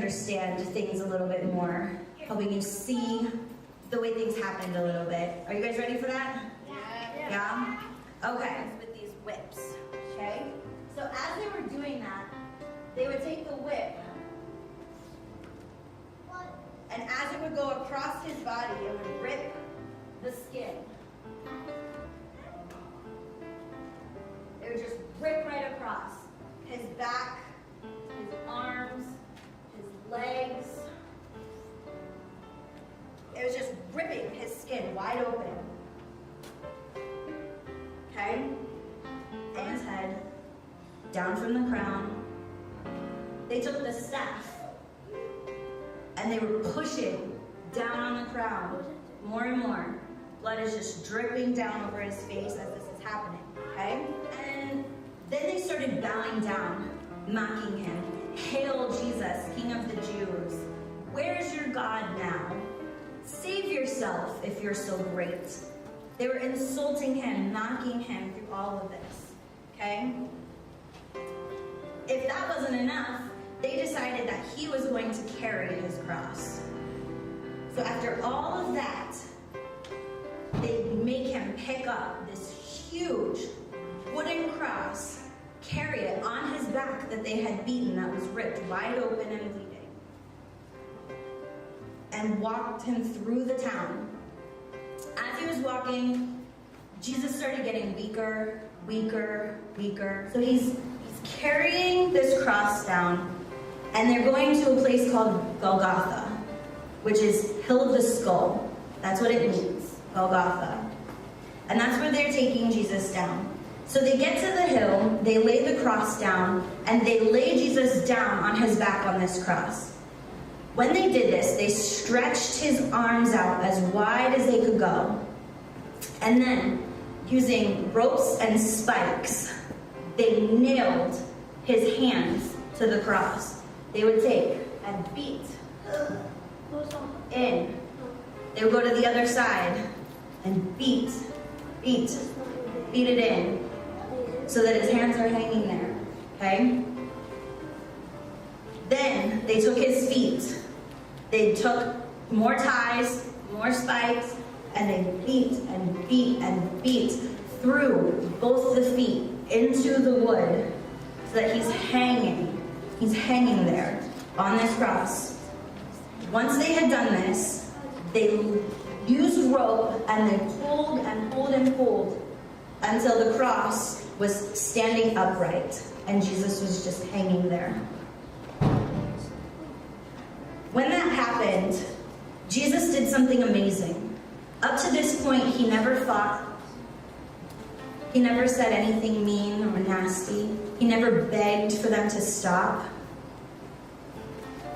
understand things a little bit more, helping you see the way things happened a little bit. Are you guys ready for that? Yeah? Okay. With these whips, okay? So as they were doing that, they would take the whip, and as it would go across his body, it would rip the skin. It would just rip right across his back, his arms, his legs. It was just ripping his skin wide open. Okay? And his head, down from the crown. They took the staff and they were pushing down on the crown more and more. Blood is just dripping down over his face as this is happening. Okay? And then they started bowing down, mocking him. Hail Jesus, King of the Jews. Where's your God now? Save yourself if you're so great. They were insulting him, mocking him through all of this. Okay? If that wasn't enough, they decided that he was going to carry his cross. So after all of that, they make him pick up this huge wooden cross, carry it on his back that they had beaten, that was ripped wide open and bleeding, and walked him through the town. As he was walking, Jesus started getting weaker, weaker, weaker. So he's carrying this cross down, and they're going to a place called Golgotha, which is Hill of the Skull. That's what it means, Golgotha. And that's where they're taking Jesus down. So they get to the hill, they lay the cross down, and they lay Jesus down on his back on this cross. When they did this, they stretched his arms out as wide as they could go. And then, using ropes and spikes, they nailed his hands to the cross. They would take and beat in. They would go to the other side and beat it in, so that his hands are hanging there, okay? Then they took his feet. They took more ties, more spikes, and they beat and beat and beat through both the feet into the wood, so that he's hanging there on this cross. Once they had done this, they used rope and they pulled and pulled and pulled until the cross was standing upright and Jesus was just hanging there. When that happened, Jesus did something amazing. Up to this point, he never fought. He never said anything mean or nasty. He never begged for them to stop.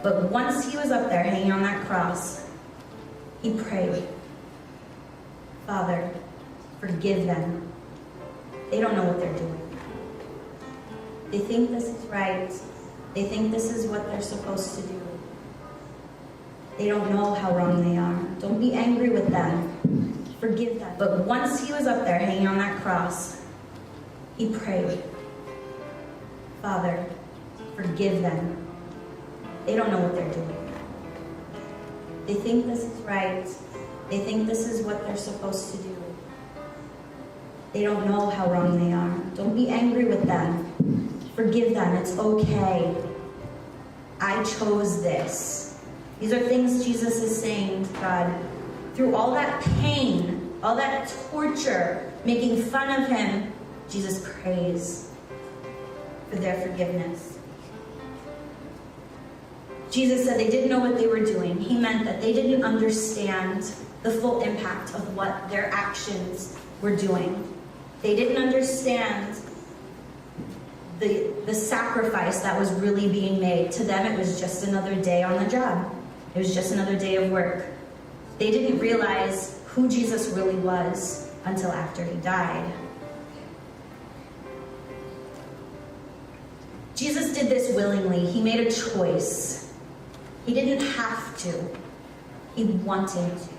But once he was up there hanging on that cross, he prayed, Father, forgive them. They don't know what they're doing. They think this is right. They think this is what they're supposed to do. They don't know how wrong they are. Don't be angry with them. Forgive them. But once he was up there hanging on that cross, he prayed, Father, forgive them. They don't know what they're doing. They think this is right. They think this is what they're supposed to do. They don't know how wrong they are. Don't be angry with them. Forgive them. It's okay. I chose this. These are things Jesus is saying to God. Through all that pain, all that torture, making fun of him, Jesus prays for their forgiveness. Jesus said they didn't know what they were doing. He meant that they didn't understand the full impact of what their actions were doing. They didn't understand the sacrifice that was really being made. To them, it was just another day on the job. It was just another day of work. They didn't realize who Jesus really was until after he died. Jesus did this willingly. He made a choice. He didn't have to. He wanted to.